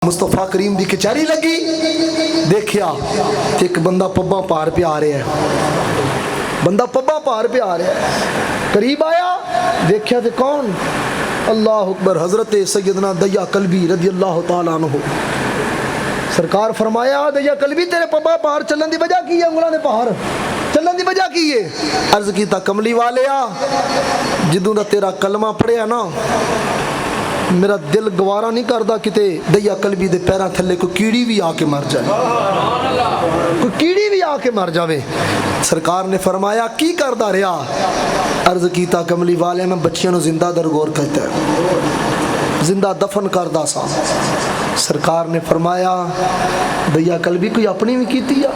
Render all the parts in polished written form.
मुस्तफा करीम की कचहरी लगी, देखिया एक बंदा पब्बा पार पे आ रहा है, बंदा पब्बा पार पे आ रहा है। करीब आया, देखिया तो कौन? अल्लाह अकबर, हजरत सैयदना दया कल्बी रज़ी अल्लाह तआला अन्हु। सरकार फरमाया, दया कल्बी तेरे पब्बा पार चलन की वजह की है? उंगलों ने पार चलन की वजह की है? अर्ज किया, कमली वाले जिदों दा तेरा कलमा पढ़िया ना, मेरा दिल गवारा नहीं करता किते दया कल्बी दे पैरों थले कोई कीड़ी भी आके मर जाए, कोई कीड़ी भी आके मर जावे। सरकार ने फरमाया की करदा रहा? अर्ज किया, कमली वाले मैं बच्चियों को जिंदा दरगोर करता है, जिंदा दफन करदा सा। सरकार ने फरमाया, दया कल्बी कोई अपनी भी कीती है,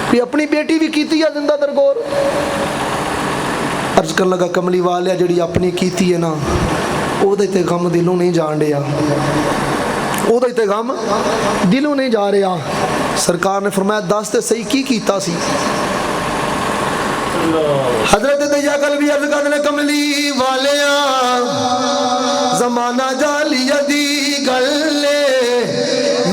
कोई अपनी बेटी भी कीती है जिंदा दरगोर? अर्ज कर लगा, कमली वाले जिहड़ी अपनी कीती है ना, ਉਹਦੇ ਤੇ ਗਮ ਦਿਲੋਂ नहीं जान रहा, ਉਹਦੇ ਤੇ गम दिलों नहीं जा रहा। सरकार ने फरमाया दस ते सही की कीता सी? हजरत दया कल्बी अर्ज करदे ने, कमली वालिया जमाना जालिया दी गल है,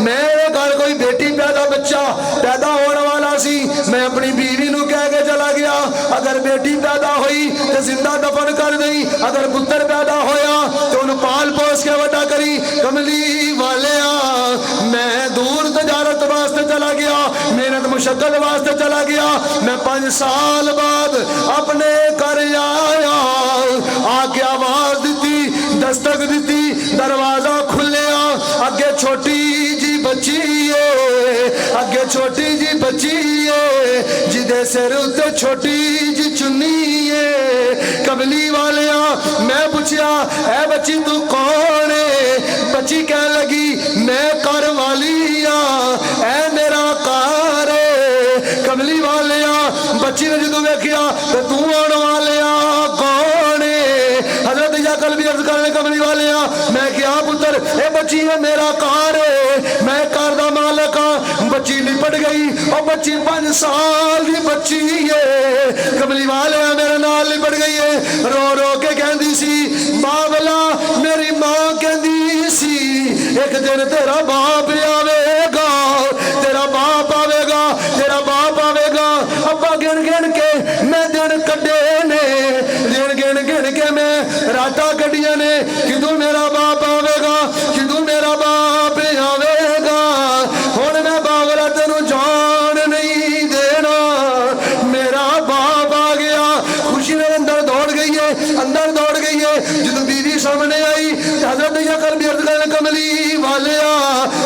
मेरे घर कोई बेटी पैदा बच्चा पैदा होने वाला सी, मैं अपनी बीवी नू कह के चला गया अगर बेटी पैदा हुई तो जिंदा दफन कर दई, अगर पुत्र पैदा होया तो उन्हें पाल पोस के वड्डा करी। कमली वालिया मैं दूर तजारत वास्ते चला गया, मेहनत मुशक्कत वास्ते चला गया, मैं 5 साल बाद अपने घर आया, आके आवाज दी, दस्तक दी, दरवाजा खुलिया, अगे छोटी जी बच्ची है, अगे छोटी जी बच्ची है, जिदे सिर उत्ते छोटी जी चुन्नी है। कमली वालिया मैं पूछया, ऐ बच्ची तू कौन है? बच्ची कह लगी मैं घर वाली हाँ, ऐ मेरा घर है। कमली वालिया बच्ची ने जो वेखिया तो तू आने वाले कौन है? हजरत या कल्बी अर्ज करने, कमली वालिया मैं क्या पुत्र, ए बच्ची है मेरा घर है, मैं घर दा मालिक हाँ। बच्ची लिपट गई, और बच्ची 5 साल की बच्ची है, कमली वाले मेरे नाल लिपट गई है, रो रो के कहती सी बावला, मेरी मां कहती सी एक दिन तेरा बाप आवेगा, तेरा बाप आवेगा, तेरा बाप आवेगा। अब्बा गिन गिन के मैं दिन कड्डे ने, दिन गिन गिन के मैं रातां कड्डियां ने, किदों मेरा बाप आवेगा, किदों मेरा बाप आवेगा। हुण मैं बावला तेनू जान नहीं देना, मेरा बाप आ गया। खुशी मेरे अंदर दौड़ गई है, अंदर दौड़ गई है। जब बीवी सामने आई, हजरत या कर कमली वालिया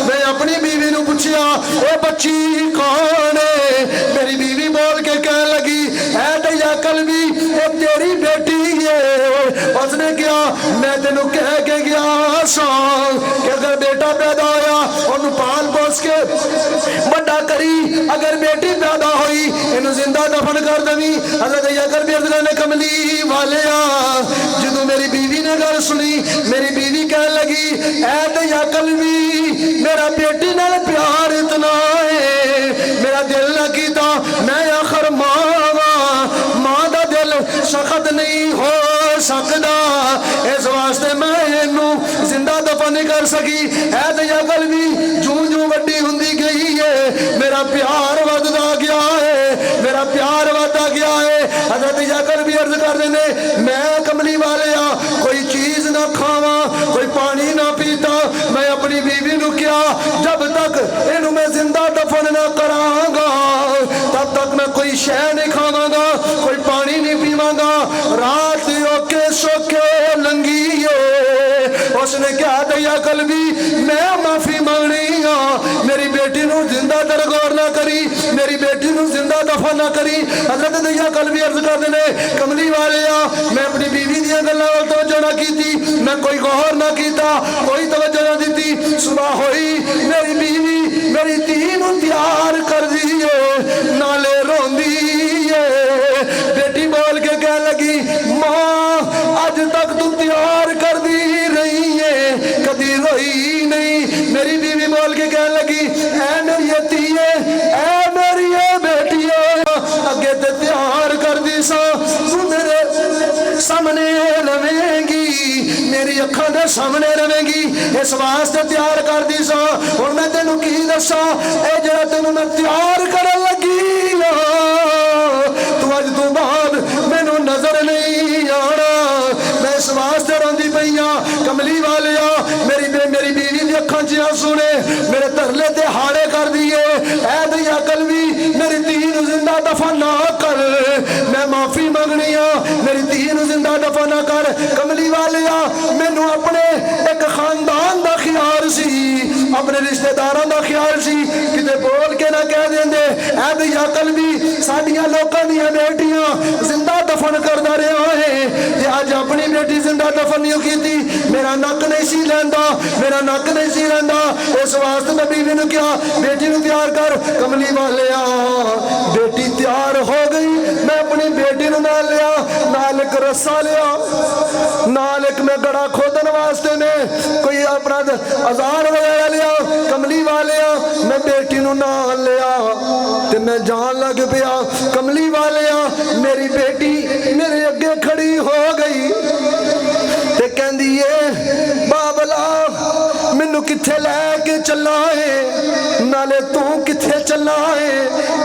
मैं अपनी बीवी नू पूछया, ए बच्ची कौन है? मेरी बीवी बोल के कह लगी, ऐ दया कल्बी ए तेरी बेटी है। उसने क्या, मैं तेनू कह के गया सा कि अगर बेटा पैदा होया उन्हें पाल पोस के बड़ा करी, अगर बेटी पैदा हुई इन्हें जिंदा दफन कर दवी। हजरत या कर ने कमली वालिया जो मेरी बीवी ने गल सुनी, मेरी बीवी कह लगी, ऐ दया कल्बी मेरा बेटी नाल प्यार इतना है, मेरा दिल ना कीता, मैं आखिर मां मां दा दिल सख्त नहीं हो सकता, इस वास्ते मैं इनू जिंदा दफन नहीं कर सकी। ऐ दया कल्बी जूं जूं वड्डी हुंदी गई है, मेरा प्यार वधदा गया है, मेरा प्यार वधदा गया है। हजरत या कल्बी अर्ज कर देने, मैं कमली वाले कोई चीज ना खावा, कोई पानी ना पीता, मैं अपनी बीवी नू क्या जब तक इनू मैं जिंदा दफन ना करांगा तब तक मैं कोई शह नहीं खावांगा, कोई पानी नहीं पीवांगा। रात ओके सोके लंगी है। उसने क्या, दया कल्बी मैं माफी मांगनी हाँ, मेरी बेटी नू जिंदा दरगोर ना करी, मेरी बेटी नू जिंदा दफन ना करी। हजरत दया कल्बी अर्ज कर देने, कमली वाले मैं अपनी बीवी दी गल्लां वल तवज्जो ना कीती, मैं कोई गौर ना कीता, कोई तवज्जो ना दी। सुबह होई, मेरी बीवी मेरी धी नू तैयार कर दी है, नाले रोंदी है। बेटी बोल के कह लगी, मां अज तक तू तैयार कर दी रही है, कदी रोई नहीं। मेरी बीवी बोल के कह लगी, ऐ मेरी धीए, ऐ मेरी बेटी अगे ते तैयार कर दी सा, तू मेरे सामने रवेंगी, मेरी अखां दे सामने रवेंगी, इस वास्ते तैयार कर दी सा। हुण मैं तेनू की दसा, ए जिहड़ा तेनू मैं तैयार करन लगी तू अज तो बाद मैनू नजर नहीं आना। मैं इस वास्ते रोंदी पई आं कमली वालिया, मेरी बीवी दी अखां च आंसू ने, मेरे तरले ते हाड़े कर दिए। ऐ दया कलवी मेरी धी नू जिंदा दफन ना कर, मैं माफी मंगनी आ, मेरी धी नू जिंदा दफन ना कर। कमली वालिया मैनू अपने एक खानदान दा ख्याल सी, अपने रिश्तेदारां दा ख्याल सी, किते बोल के ना कह देंदे ऐ दया कलवी साडियां लोकां दियां बेटियां जिंदा दफन करदा रहा है, ते अज अपनी बेटी जिंदा दफन नहीं कीती। मेरा नक नहीं सी लैंदा, मेरा नक नहीं सी लैंदा, इस वास्ते मैं बीवी नू कहा बेटी नू तैयार कर। कमली वालिया बेटी तैयार हो गई, मैं अपनी बेटी नू नाल लिया, नाल एक रस्सा लिया, नाल एक मैं गड़ा खोदन वास्ते ने कोई अपना औजार वगैरह लिया। कमली वालिया मैं बेटी नू नाल लिया ते मैं जान लग पिया। कमली वालिया मेरी बेटी मेरे अगे खड़ी हो गई ते कहंदी ए बाबला मैनू किथे लैके चला है, नाले तू किथे चला है,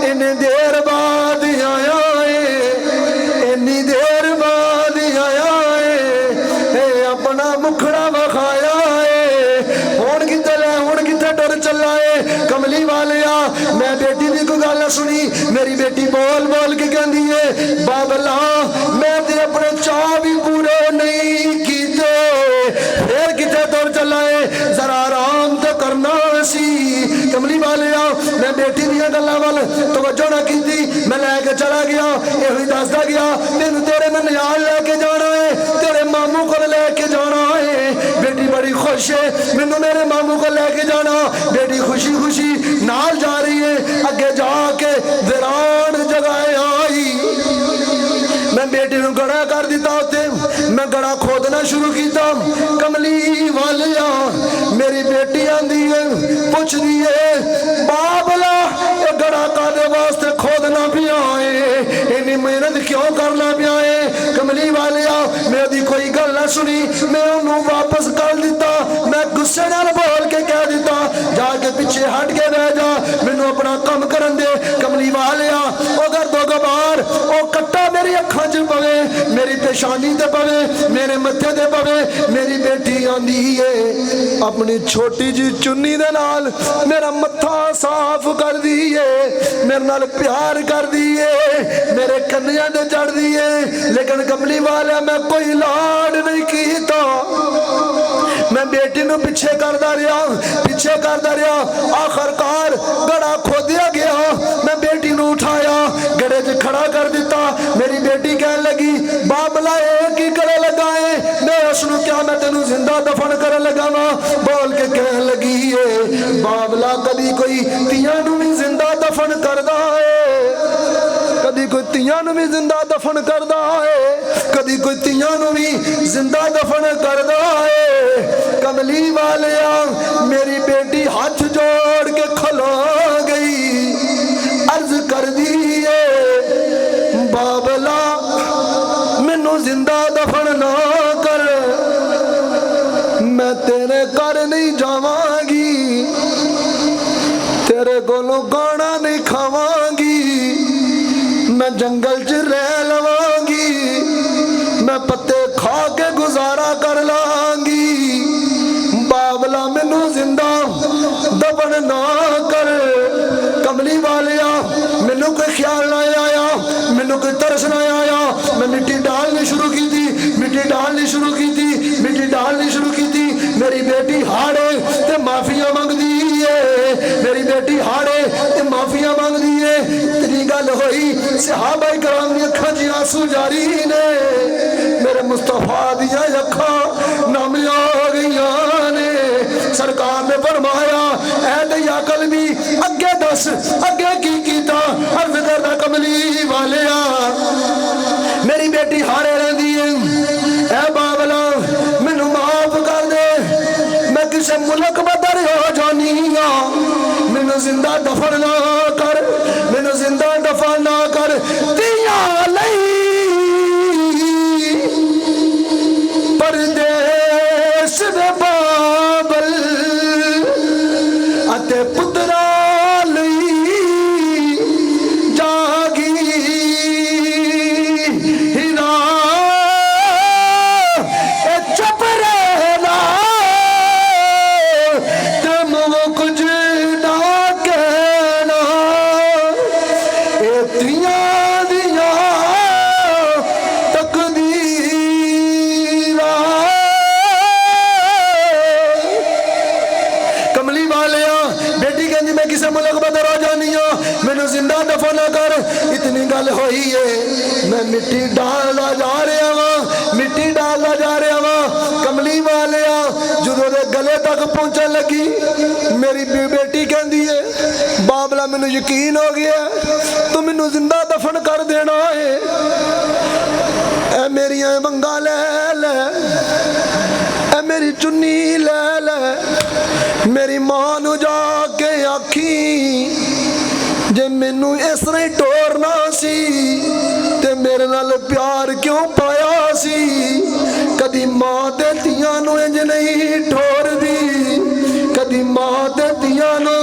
इन्नी देर बाद आया है, इन्नी देर बाद आया है, अपना मुखड़ा विखाया है, हुण किथे लै हुण किथे डर चला है। कमली वालिया मैं बेटी की कोई गल सुनी, मेरी बेटी बोल बोल के कहंदी है बाबला मैं ते अपने चाह भी पूरे नहीं कीते, फिर किथे डर चला है, जरा आराम तो करना सी। कमली वालिया मैं बेटी दियां गल्लां वल तवज्जो ना कीती, मैं लैके चला गया, यही दसदा गया तेनू तेरे मैं नजाल लैके जाना है, तेरे मामू को लैके जाना है। बेटी बड़ी खुश है, मैनू मेरे मामू को लैके जाना, बेटी खुशी खुशी नाल जा रही है। अगे जाके वीरान जगह आई, मैं बेटी नू गड़ा कर दिता, उत्ते मैं गड़ा खोदना शुरू किया। कमली वालिया मेरी बेटी आंदी है पुछदी है बाबला ये गड़ा कादे वास्ते खोदना पिया है, इन्नी मेहनत क्यों करना पिया है। कमली वालिया मेरी कोई गल ना सुनी, मैं उन्होंने वापस कर दिता, मैं गुस्से नाल बोल के कह दिता जाके पीछे हट के बह जा, मैनू अपना काम करन दे। कमली वालिया अगर दो गबार ओ कट्टा मेरी अखां च पवे, मेरी पेशानी ते पवे, मेरे मत्थे ते पवे, मेरी बेटी आंदी है अपनी छोटी जी चुन्नी दे नाल मेरा मत्था साफ कर दी है, मेरे नाल प्यार कर दी है, मेरे कन्नियां ते चढ़ दी है। लेकिन कमली वालिया मैं कोई लाड नहीं कीता, मैं बेटी नू पीछे करदा रहा, पीछे करदा रहा, आखिरकार गड़ा खोदिया गया, मैं बेटी नू उठाया गड़े च खड़ा कर दिता। मेरी बेटी कहने लगी बाबला ये की करे लगा है, मैं उसनू क्या मैं तेनू जिंदा दफन करे लगा वा, बोल के कहने लगी है बाबला कदी कोई तियां नू भी जिंदा दफन करदा है, कदी कोई तियां नू भी जिंदा दफन करदा है, कदी कोई तियां नू भी जिंदा दफन करदा है। कमली वालिया मेरी बेटी हाथ जोड़ के खलो गई, अर्ज कर दी है बाबला मैनू जिंदा दफन ना कर, मैं तेरे घर नहीं जावांगी, तेरे कोलों गाना नहीं खावांगी, मैं जंगल च रह लवांगी, मैं पत्ते खा के गुजारा कर लांगी, बाबला मैनू जिंदा दफन ना कर। कमली वालिया मैनू कोई ख्याल ना आया, मैनू कोई तरस ना आया, मैं मिट्टी डालनी शुरू की थी, मिट्टी डालनी शुरू की थी, मिट्टी डालनी शुरू की थी। मेरी बेटी हाड़े ते माफिया मंगदी है, मेरी बेटी हाड़े ते माफिया मंगदी है। तेरी गल होई सहाबा कराम दी अखां च आंसू जारी ने, मेरे मुस्तफा दियां अखां नम हो गईयां ने। सरकार ने फरमाया ऐ दया कलमी अगे दस अगे की कीता, अर्ज करदा कमली वालिया मेरी बेटी हारे रहंदी है, ऐ बाबला मैनू माफ कर दे, मैं किसी मुल्क बदर हो जानी हां, मैनू जिंदा दफन ना कर, मैनू जिंदा दफन ना कर। तिया लई परदेस ते पुत्रा लई जागी हीरा ए चुप रहना ते मुँह कुछ ना कहना ए तियां दियां तकदीरा। कमली वालिया बेटी कहती मैं किसी मुल्क बदर हो जानी हाँ, मैनू जिंदा दफन कर। इतनी गल होई है, मैं मिट्टी डालदा जा रहा वां, मिट्टी डालदा जा रहा वां। कमली वालिया जदों दे गले तक पहुंचन लगी, मेरी बेटी कहती है बाबला मैनू यकीन हो गया तू मैनू जिंदा दफन कर देना है। ए मेरियां वंगा ले ले, ए मेरी चुन्नी ले ले, मेरी मां नू जाके आखी जे मैनू इस तरह ही टोरना सी ते मेरे नाल प्यार क्यों पाया सी। कदी मां ते तियां नू इंज नहीं ठोरदी, कदी मां ते तियां नू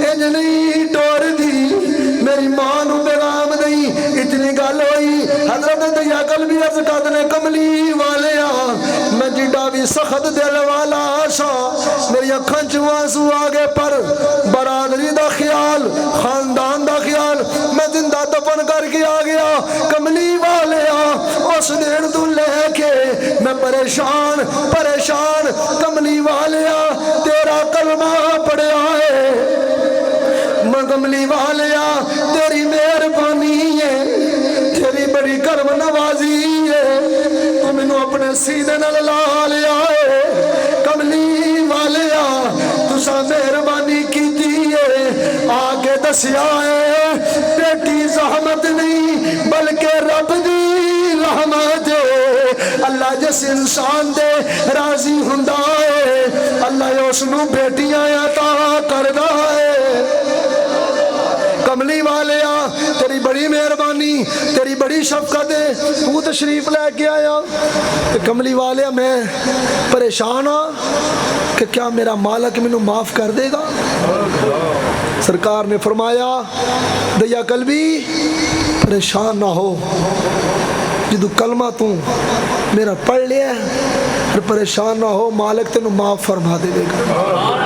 इंज नहीं टोरदी। मेरी मां नू पैगाम दई। इतनी गल होई हजरत दया कल्बी अर्ज करदे ने कमली वालिया मैं जिड्डा भी सख्त दिल वाला सा, मेरी अखां च आंसू आ गए, पर बरादरी दा ख्याल, खानदान दा ख्याल, मैं जिंदा दफन करके आ गया। कमली वालिया उस दिन तू लेके मैं परेशान परेशान। कमली वालिया तेरा कलमा पढ़िया है, मैं कमली वालिया तेरी मेहरबानी है, तेरी बड़ी करम नवाजी है, तू मैनू अपने सीने नाल ला लिया है। कमली वालिया तुसा मेहरबानी कीती है, आके दसिया है बेटी जहमत नहीं बल्कि रब दी रहमत है। अल्लाह जिस इंसान दे राजी हुंदा है अल्लाह उसनू बेटियां अता करदा है। कमली वालिया तेरी बड़ी मेहरबानी, तेरी बड़ी शफकत है, तू तशरीफ लेके आया। कमली वालिया मैं परेशान हाँ कि क्या मेरा मालिक मैनू माफ कर देगा। सरकार ने फरमाया दया कल्बी परेशान ना हो, जदू कलमा तू मेरा पढ़ लिया फिर परेशान ना हो, मालिक तेनू माफ फरमा देगा।